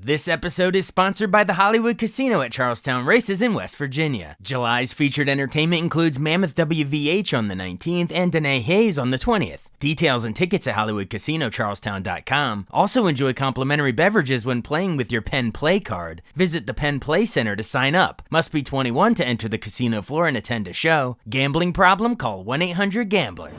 This episode is sponsored by the Hollywood Casino at Charlestown Races in West Virginia. July's featured entertainment includes Mammoth WVH on the 19th and Danae Hayes on the 20th. Details and tickets at HollywoodCasinoCharlestown.com. Also enjoy complimentary beverages when playing with your Penn Play card. Visit the Penn Play Center to sign up. Must be 21 to enter the casino floor and attend a show. Gambling problem? Call 1-800-GAMBLER.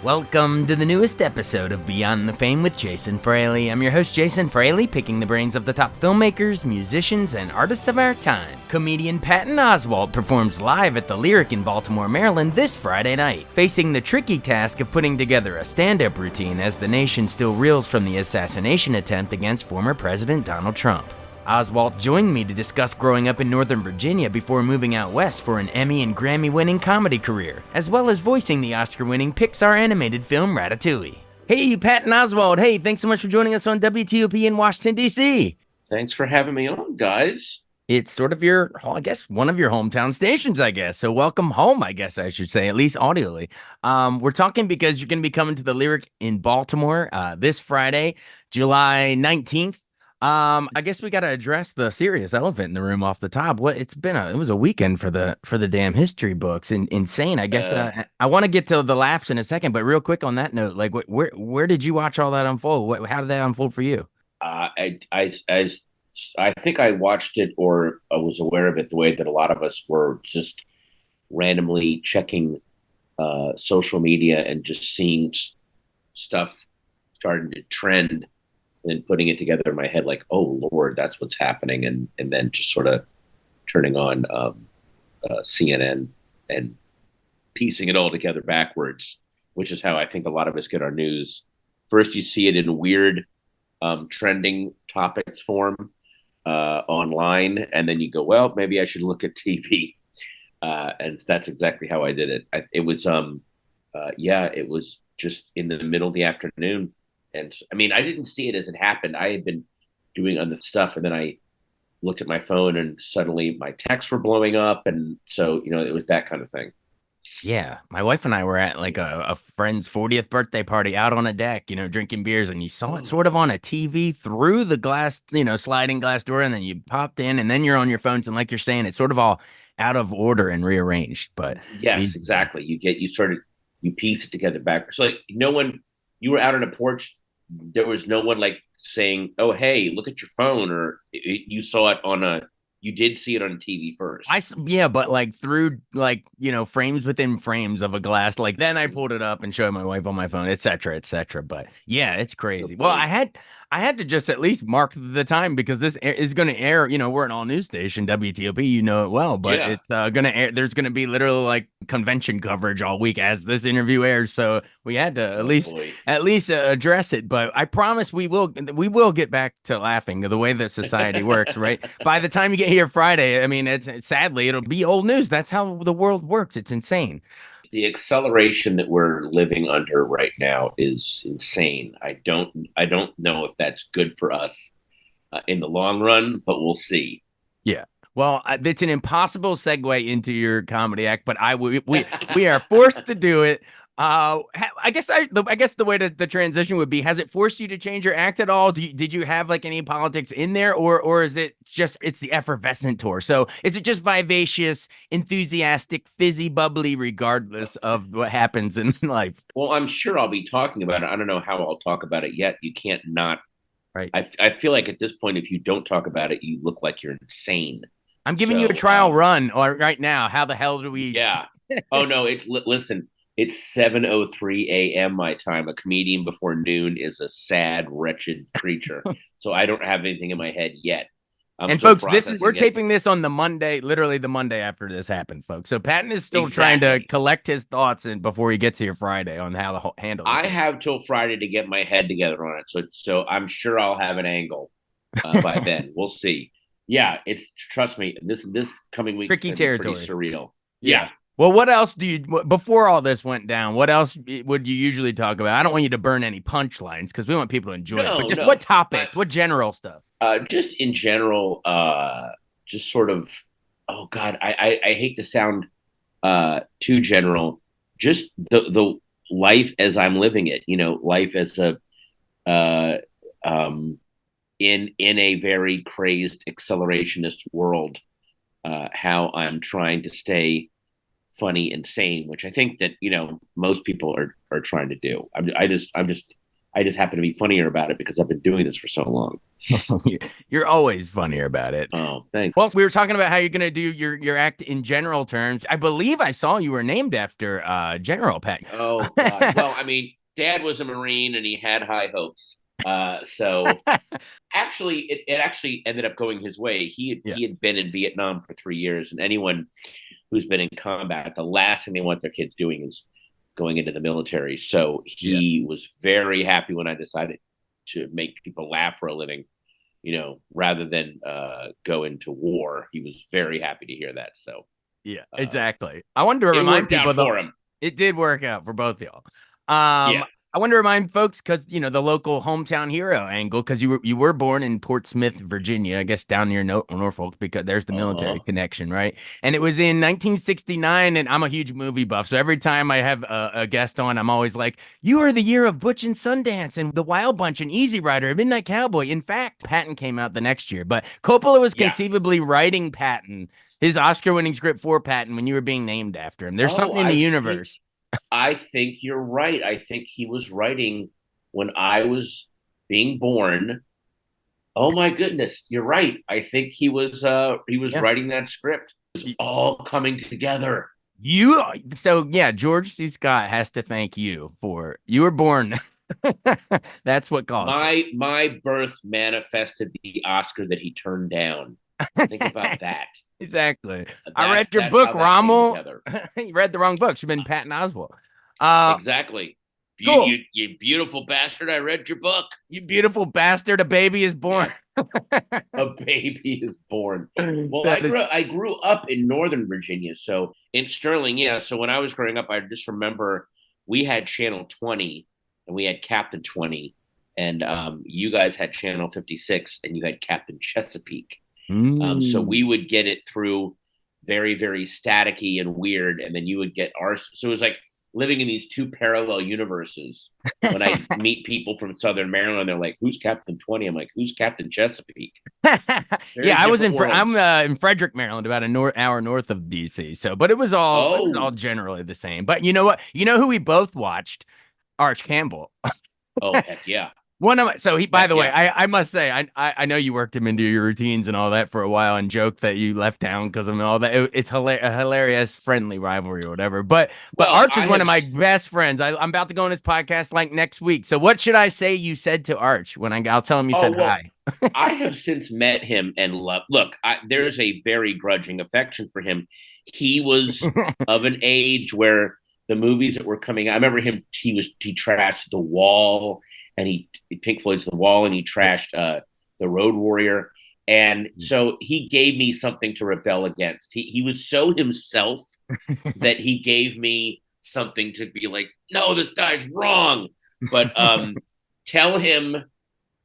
Welcome to the newest episode of Beyond the Fame with Jason Fraley. I'm your host, Jason Fraley, picking the brains of the top filmmakers, musicians, and artists of our time. Comedian Patton Oswalt performs live at the Lyric in Baltimore, Maryland this Friday night, facing the tricky task of putting together a stand-up routine as the nation still reels from the assassination attempt against former President Donald Trump. Oswalt joined me to discuss growing up in Northern Virginia before moving out west for an Emmy and Grammy-winning comedy career, as well as voicing the Oscar-winning Pixar animated film Ratatouille. Hey, Patton Oswalt. Hey, thanks so much for joining us on WTOP in Washington, D.C. Thanks for having me on, guys. It's sort of your, I guess, one of your hometown stations, I guess. So welcome home, I guess I should say, at least audially. We're talking because you're going to be coming to the Lyric in Baltimore this Friday, July 19th. I guess we got to address the serious elephant in the room off the top. It was a weekend for the damn history books. Insane. I guess I want to get to the laughs in a second, but real quick on that note, like where did you watch all that unfold? How did that unfold for you? I think I watched it, or I was aware of it the way that a lot of us were, just randomly checking social media and just seeing stuff starting to trend, and putting it together in my head like, oh Lord, that's what's happening, and then just sort of turning on CNN and piecing it all together backwards, which is how I think a lot of us get our news. First, you see it in weird trending topics form online, and then you go, well, maybe I should look at TV, and that's exactly how I did it. It was just in the middle of the afternoon. And I mean, I didn't see it as it happened. I had been doing other stuff, and then I looked at my phone, and suddenly my texts were blowing up. And so, it was that kind of thing. Yeah, my wife and I were at like a friend's 40th birthday party out on a deck, drinking beers, and you saw it sort of on a TV through the glass, sliding glass door, and then you popped in, and then you're on your phones, and like you're saying, it's sort of all out of order and rearranged. But yes, exactly. You piece it together back. So like you were out on a porch. There was no one like saying, oh, hey, look at your phone, or you saw it you did see it on TV first. But like through frames within frames of a glass, like then I pulled it up and showed my wife on my phone, et cetera, et cetera. But yeah, it's crazy. Well, I had to just at least mark the time because this is going to air, we're an all news station, WTOP, you know it well, but yeah. It's going to air. There's going to be literally like convention coverage all week as this interview airs. So we had to at least address it. But I promise we will get back to laughing the way that society works, right? By the time you get here Friday, I mean, sadly, it'll be old news. That's how the world works. It's insane. The acceleration that we're living under right now is insane. I don't know if that's good for us in the long run, but we'll see. Yeah. Well, it's an impossible segue into your comedy act, but we are forced to do it. I guess the way that the transition would be, has it forced you to change your act at all? Did you have like any politics in there, or is it just, it's the effervescent tour? So is it just vivacious, enthusiastic, fizzy, bubbly, regardless of what happens in life? Well, I'm sure I'll be talking about it. I don't know how I'll talk about it yet. You can't not. Right. I feel like at this point, if you don't talk about it, you look like you're insane. I'm giving you a trial run right now. How the hell do we? Yeah. Oh no, listen. It's 7:03 a.m. my time. A comedian before noon is a sad, wretched creature. So I don't have anything in my head yet. And folks, we're taping this on the Monday, literally the Monday after this happened, folks. So Patton is still trying to collect his thoughts before he gets here Friday on how to handle this. I have till Friday to get my head together on it. So I'm sure I'll have an angle by then. We'll see. Yeah, trust me, this coming week tricky territory, pretty surreal. Yeah. Well, what else before all this went down, what else would you usually talk about? I don't want you to burn any punchlines because we want people to enjoy it, but No, just what no. topics, what general stuff? Just in general, just sort of, oh God, I hate to sound too general. Just the life as I'm living it, life as a uh, um, in a very crazed accelerationist world, how I'm trying to stay funny and sane, which I think that most people are trying to do. I just happen to be funnier about it because I've been doing this for so long. You're always funnier about it. Oh, thanks. Well, we were talking about how you're gonna do your act in general terms. I believe I saw you were named after General Patton. Oh God. Well, I mean, Dad was a Marine and he had high hopes. So actually, it actually ended up going his way. Yeah. He had been in Vietnam for 3 years, and anyone who's been in combat, the last thing they want their kids doing is going into the military. So he was very happy when I decided to make people laugh for a living, rather than go into war. He was very happy to hear that. So yeah, exactly. I wanted to it remind worked out people for him. it did work out for both y'all. Yeah. I want to remind folks because the local hometown hero angle because you were born in Portsmouth, Virginia, I guess down near Norfolk because there's the military connection, right? And it was in 1969, and I'm a huge movie buff, so every time I have a guest on, I'm always like, "You are the year of Butch and Sundance and The Wild Bunch and Easy Rider, Midnight Cowboy." In fact, Patton came out the next year, but Coppola was conceivably writing Patton, his Oscar-winning script for Patton, when you were being named after him. There's something in the universe. I think you're right. I think he was writing when I was being born. Oh my goodness, you're right. I think he was writing that script. It was all coming together. George C. Scott has to thank you for you were born. That's what caused my birth manifested the Oscar that he turned down. Think about that. Exactly. I read your book, Rommel. You read the wrong book. You've been Patton Oswalt. Exactly. Cool. You beautiful bastard. I read your book. You beautiful bastard. A baby is born. Yeah. A baby is born. Well, I grew up in Northern Virginia, so in Sterling, yeah. So when I was growing up, I just remember we had Channel 20 and we had Captain 20, and you guys had Channel 56 and you had Captain Chesapeake. So we would get it through very, very staticky and weird, and then you would get ours. So it was like living in these two parallel universes. When I meet people from Southern Maryland, they're like, "Who's Captain 20?" I'm like, "Who's Captain Chesapeake?" Yeah, I'm in Frederick, Maryland, about an hour north of DC. So, but it was all generally the same. But you know what? You know who we both watched? Arch Campbell. Oh, heck yeah. By the way, I must say, I know you worked him into your routines and all that for a while and joked that you left town because of all that. It's a hilarious, friendly rivalry or whatever. But Arch is one of my best friends. I'm about to go on his podcast like next week. So what should I say you said to Arch when I'll tell him you said hi? I have since met him and look, there's a very grudging affection for him. He was of an age where the movies that were coming out, I remember he trashed The Wall, and he Pink Floyd's The Wall, and he trashed The Road Warrior. And so he gave me something to rebel against. He was so himself that he gave me something to be like, no, this guy's wrong. But tell him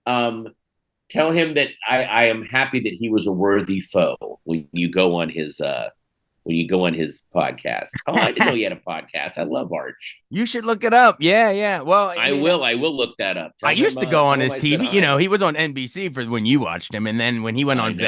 that I am happy that he was a worthy foe when you go on his podcast. Oh, I didn't know he had a podcast. I love Arch. You should look it up. Yeah. Well, I will look that up. I used to go on his TV. He was on NBC for when you watched him, and then when he went on the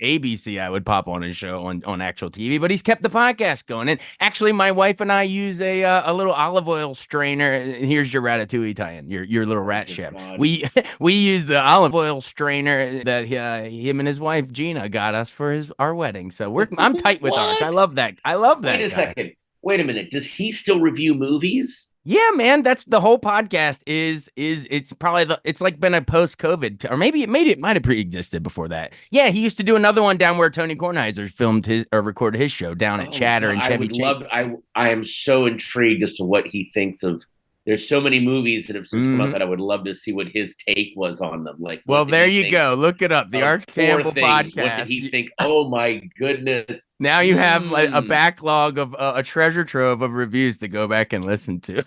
ABC, I would pop on his show on actual TV. But he's kept the podcast going. And actually, my wife and I use a little olive oil strainer. Here's your Ratatouille tie-in. Your little rat chef. God. We use the olive oil strainer that him and his wife Gina got us for our wedding. So I'm tight with Arch. I love that. Wait a second. Wait a minute. Does he still review movies? Yeah, man. That's the whole podcast. It's probably it's like been a post-COVID, or maybe it might have pre-existed before that. Yeah, he used to do another one down where Tony Kornheiser filmed recorded his show down at Chatter and Chevy Chase. I am so intrigued as to what he thinks of there's so many movies that have since come out Mhm. that I would love to see what his take was on them. Like, Well, what did there he you think go. Look it up. The of Arch Poor Campbell Things? What did podcast. he think? Oh my goodness. Now you have a Mm. backlog of a treasure trove of reviews to go back and listen to.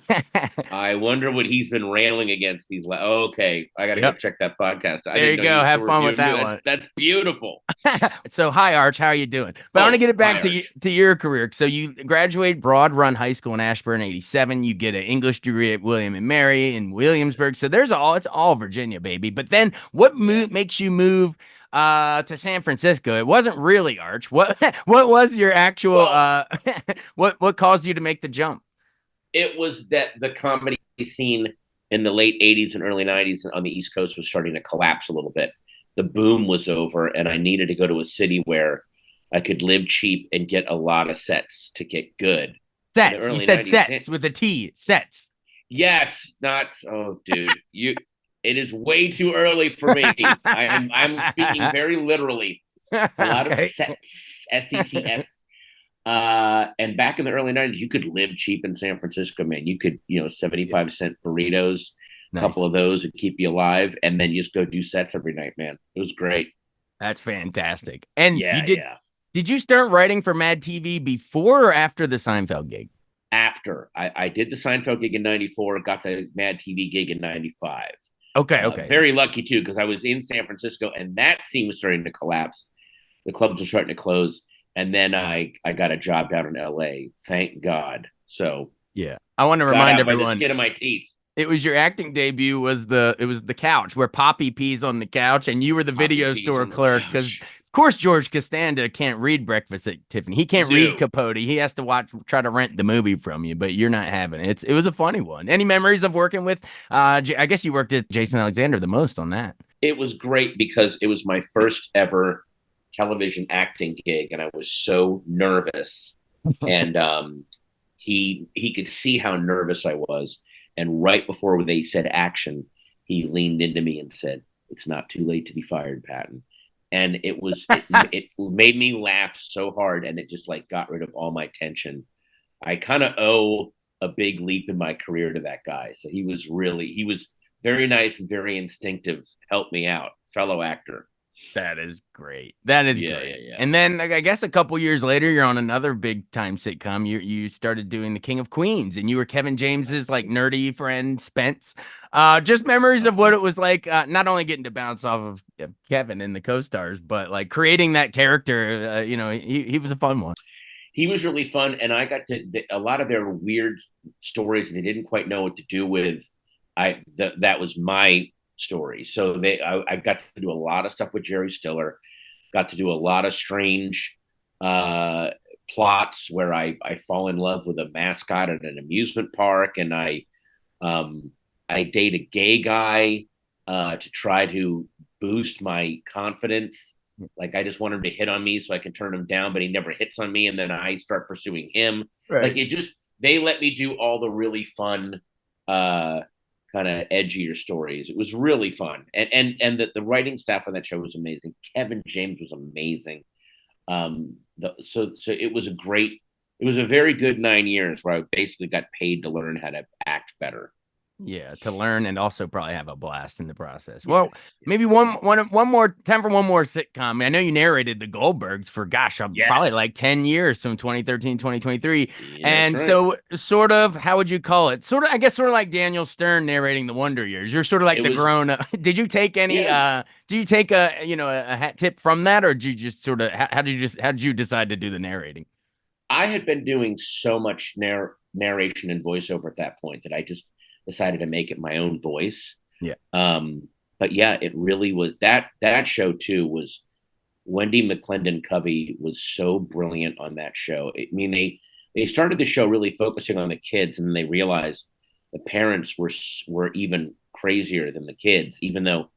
I wonder what he's been railing against these. Okay, I got to go Yep. check that podcast. I There didn't you know he go. was Have still fun with reviewing that new. one. That's beautiful. So, hi, Arch. How are you doing? But I want to Oh, get it back hi, to Arch. your career. So, you graduate Broad Run High School in Ashburn, '87. You get an English degree at William and Mary in Williamsburg. So, it's all Virginia, baby. But then, what Yeah. makes you move to San Francisco? It wasn't really Arch. What was your actual Well, what caused you to make the jump? it was that the comedy scene in the late 80s and early 90s on the East Coast was starting to collapse a little bit. The boom was over, and I needed to go to a city where I could live cheap and get a lot of sets to get good. In the Sets. You early said 90s, sets with a T. Sets. yes, not, oh, dude, it is way too early for me. I'm speaking very literally. A lot of Okay. sets, SETS. And back in the early 90s, you could live cheap in San Francisco, man. You could, 75-cent burritos, a couple Nice. of those would keep you alive, and then you just go do sets every night, man. It was great. That's fantastic. And Yeah, yeah. did you start writing for Mad TV before or after the Seinfeld gig? After I did the Seinfeld gig in 94, got the Mad TV gig in 95. Okay, okay. Very lucky too, because I was in San Francisco and that scene was starting to collapse. The clubs were starting to close. And then I got a job down in LA. Thank God. So Yeah. I want to got remind out by the everyone skin of my teeth. it was your acting debut was the couch where Poppy pees on the couch and you were the Poppy video peas store on the clerk because couch. of course George Costanza can't read Breakfast at Tiffany. He can't read No, Capote. He has to try to rent the movie from you, but you're not having it. It was a funny one. Any memories of working with I guess you worked at Jason Alexander the most on that. it was great because it was my first ever television acting gig, and I was so nervous. And he could see how nervous I was. And right before they said action, he leaned into me and said, "It's not too late to be fired, Patton." And it made me laugh so hard, and it just like got rid of all my tension. I kind of owe a big leap in my career to that guy. So he was very nice and very instinctive. Helped me out, fellow actor. That is great. That is Yeah, yeah, great. yeah. And then I guess a couple years later, you're on another big time sitcom. You started doing The King of Queens, and you were Kevin James's like nerdy friend Spence. Just memories of what it was like, not only getting to bounce off of Kevin and the co-stars, but like creating that character. He was a fun one. He was really fun, and I got to a lot of their weird stories they didn't quite know what to do with. That was my story. So I got to do a lot of stuff with Jerry Stiller. Got to do a lot of strange uh, plots where I fall in love with a mascot at an amusement park, and um, I date a gay guy to try to boost my confidence. Like I just want him to hit on me so I can turn him down, but he never hits on me, and then I start pursuing him. Like Right. it just they let me do all the really fun uh kind of edgier stories. It was really fun. And the writing staff on that show was amazing. Kevin James was amazing. So it was a very good 9 years where I basically got paid to learn how to act better. Yeah, to learn and also probably have a blast in the process. Well, Yes. maybe one more time for one more sitcom. I know you narrated the Goldbergs for gosh, probably Yes. like 10 years from 2013, 2023. Yeah, that's And right. so sort of how would you call it? Sort of I guess sort of like Daniel Stern narrating the Wonder Years. You're sort of like It the was grown up. Did you take any yeah. did you take a hat tip from that or did you just sort of how did you decide to do the narrating? I had been doing so much narration and voiceover at that point that I just decided to make it my own voice. Yeah. But yeah, it really was that show too was Wendy McClendon Covey was so brilliant on that show. I mean, they started the show really focusing on the kids, and then they realized the parents were even crazier than the kids, even though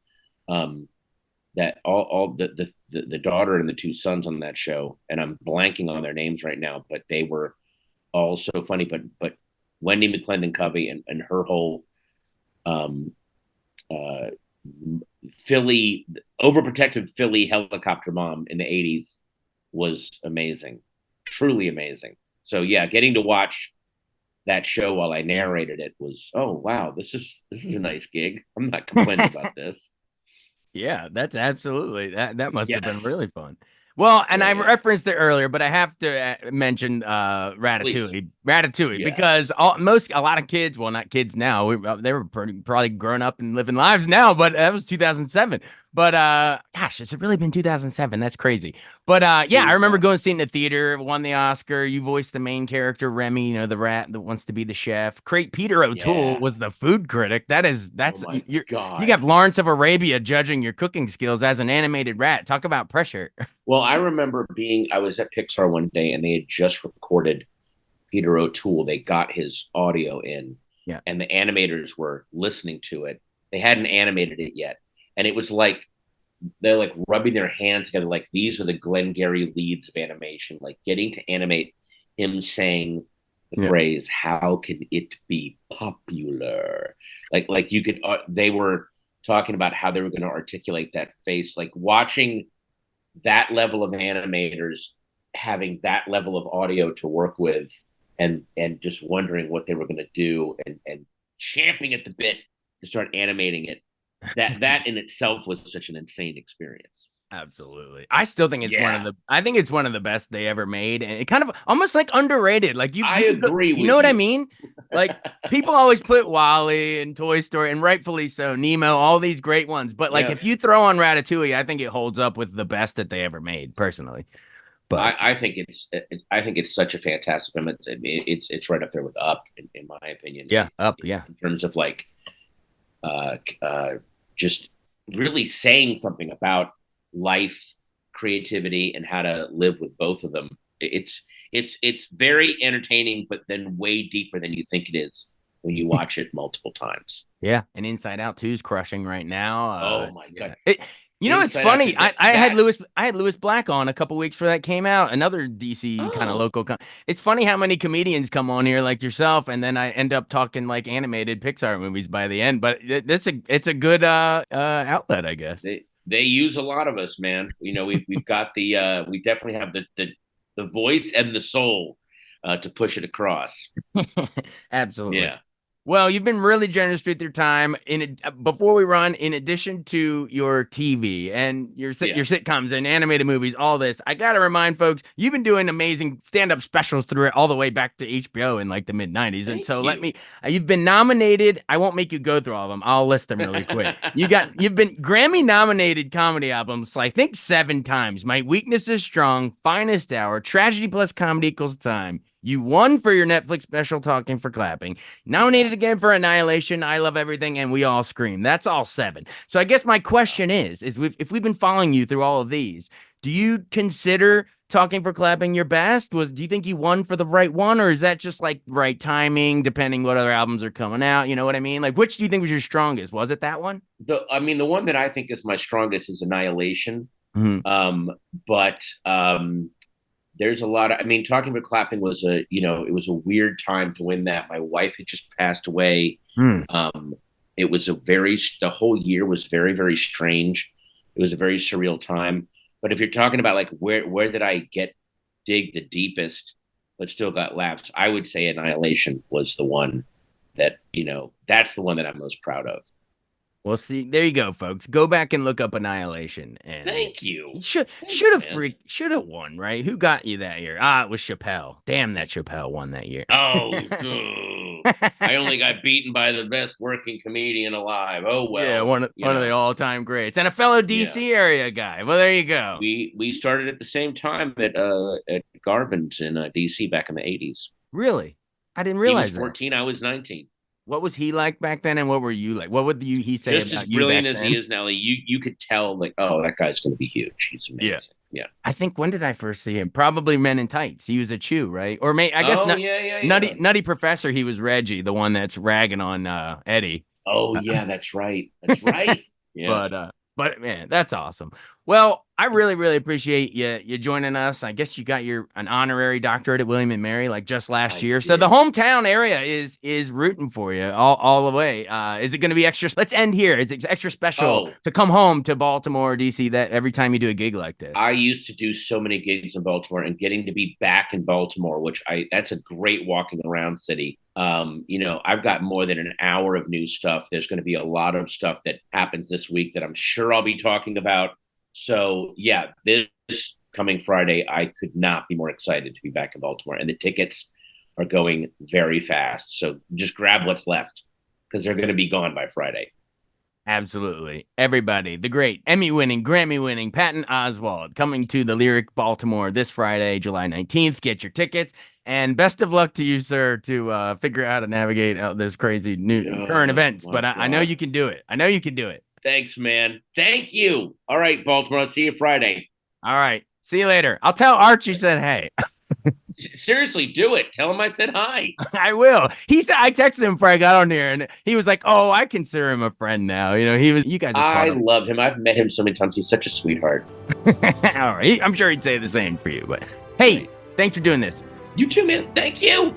that all the daughter and the two sons on that show, and I'm blanking on their names right now, but they were all so funny. But Wendy McClendon Covey and her whole um, uh, Philly overprotective Philly helicopter mom in the 80s was amazing, truly amazing. So yeah, getting to watch that show while I narrated it was, oh wow, this is a nice gig. I'm not complaining about this. Yeah, that's absolutely that must have been Yes. really fun. Well, and Yeah, I yeah. referenced it earlier, but I have to mention Please. Ratatouille, because Yes. a lot of kids, well, not kids now, they were probably grown up and living lives now, but that was 2007. But gosh, has it really been 2007? That's crazy. But yeah, I remember Yeah. going to see it in the theater, won the Oscar. You voiced the main character, Remy, the rat that wants to be the chef. Great. Peter O'Toole Yeah. was the food critic. Oh That's my you God. have Lawrence of Arabia judging your cooking skills as an animated rat. Talk about pressure. Well, I remember I was at Pixar one day and they had just recorded Peter O'Toole. They got his audio in Yeah. and the animators were listening to it. They hadn't animated it yet. And it was like they're like rubbing their hands together, like these are the Glengarry leads of animation, like getting to animate him saying the Yeah. phrase, how can it be popular? Like you could they were talking about how they were going to articulate that face, like watching that level of animators having that level of audio to work with and just wondering what they were going to do and champing at the bit to start animating it. That in itself was such an insane experience. Absolutely. I still think it's Yeah, I think it's one of the best they ever made. And it kind of almost like underrated. Like I you could go, agree you know with what I you. mean? Like people always put Wally and Toy Story, and rightfully so, Nemo, all these great ones. But like Yeah, if you throw on Ratatouille, I think it holds up with the best that they ever made, personally. But I think it's such a fantastic film. It's right up there with Up in my opinion yeah, up, yeah. in terms of like uh, uh, just really saying something about life, creativity, and how to live with both of them. It's very entertaining, but then way deeper than you think it is when you watch it multiple times. Yeah, and Inside Out 2 is crushing right now. Oh my Yeah. God! It's Inside Out funny. to that. I had Lewis Black on a couple weeks before that came out. Another DC kind of Oh, local. It's funny how many comedians come on here like yourself, and then I end up talking like animated Pixar movies by the end. But it's a good outlet, I guess. they use a lot of us, man. You know, we've got we definitely have the voice and the soul to push it across. Absolutely. Yeah, Well, you've been really generous with your time. Before we run, in addition to your TV and yeah. your sitcoms and animated movies, all this, I gotta remind folks, you've been doing amazing stand-up specials through it all the way back to HBO in like the mid '90s. And Thank so you. you've been nominated. I won't make you go through all of them. I'll list them really quick. You've been Grammy nominated comedy albums, I think 7 times. My Weakness is Strong, Finest Hour, Tragedy plus Comedy equals Time. You won for your Netflix special, Talking for Clapping. Yeah. Nominated again for Annihilation, I Love Everything, and We All Scream. That's all 7. So I guess my Wow. question is if we've been following you through all of these, do you consider Talking for Clapping your best? Do you think you won for the right one, or is that just like right timing, depending what other albums are coming out? You know what I mean? Like, which do you think was your strongest? Was it that one? The one that I think is my strongest is Annihilation. Mhm. Um, but there's a lot of, I mean, Talking about Clapping was it was a weird time to win that. My wife had just passed away. Hmm. It was the whole year was very, very strange. It was a very surreal time. But if you're talking about like where did I dig the deepest, but still got laughs, I would say Annihilation was the one that's the one that I'm most proud of. Well, see, there you go, folks. Go back and look up Annihilation, and Thank you. you Thanks, man. should have won, right? Who got you that year? Ah, it was Chappelle. Damn, that Chappelle won that year. Oh, dude. I only got beaten by the best working comedian alive. Oh Yeah, well, one of the all time greats, and a fellow yeah. DC area guy. Well, there you go. We started at the same time at Garvin's in DC back in the 80s. Really, I didn't He was realize that. 14, I was 19. What was he like back then, and what were you like? What would he say Just as about you brilliant back as then? he is now, you could tell like, oh, that guy's going to be huge. He's Yeah. amazing. Yeah. I think when did I first see him? Probably Men in Tights. He was a Chew, right? Or I guess Oh not. yeah, yeah, yeah. Nutty Professor. He was Reggie, the one that's ragging on Eddie. Oh yeah, that's right. That's right. Yeah. But man, that's awesome. Well, I really, really appreciate you joining us. I guess you got an honorary doctorate at William and Mary like just last I year. So did. the hometown area is rooting for you all the way. Is it going to be extra? Let's end here. It's extra special Oh, to come home to Baltimore, DC, that every time you do a gig like this. I used to do so many gigs in Baltimore, and getting to be back in Baltimore, that's a great walking around city. I've got more than an hour of new stuff. There's going to be a lot of stuff that happens this week that I'm sure I'll be talking about. So yeah, this coming Friday, I could not be more excited to be back in Baltimore, and the tickets are going very fast. So just grab what's left because they're going to be gone by Friday. Absolutely. Everybody, the great Emmy-winning, Grammy-winning Patton Oswalt coming to the Lyric Baltimore this Friday, July 19th. Get your tickets. And best of luck to you, sir, to figure out how to navigate out this crazy new current events. But I know you can do it. I know you can do it. Thanks, man. Thank you. All right, Baltimore. I'll see you Friday. All right. See you later. I'll tell Arch you said hey. Seriously, do it. Tell him I said hi. I will. He said I texted him before I got on here, and he was like, "Oh, I consider him a friend now." You guys. I love him. I've met him so many times. He's such a sweetheart. All right. I'm sure he'd say the same for you. But hey, thanks for doing this. You too, man. Thank you.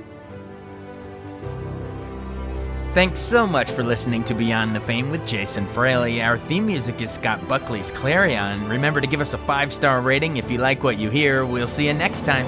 Thanks so much for listening to Beyond the Fame with Jason Fraley. Our theme music is Scott Buckley's Clarion. Remember to give us a 5-star rating if you like what you hear. We'll see you next time.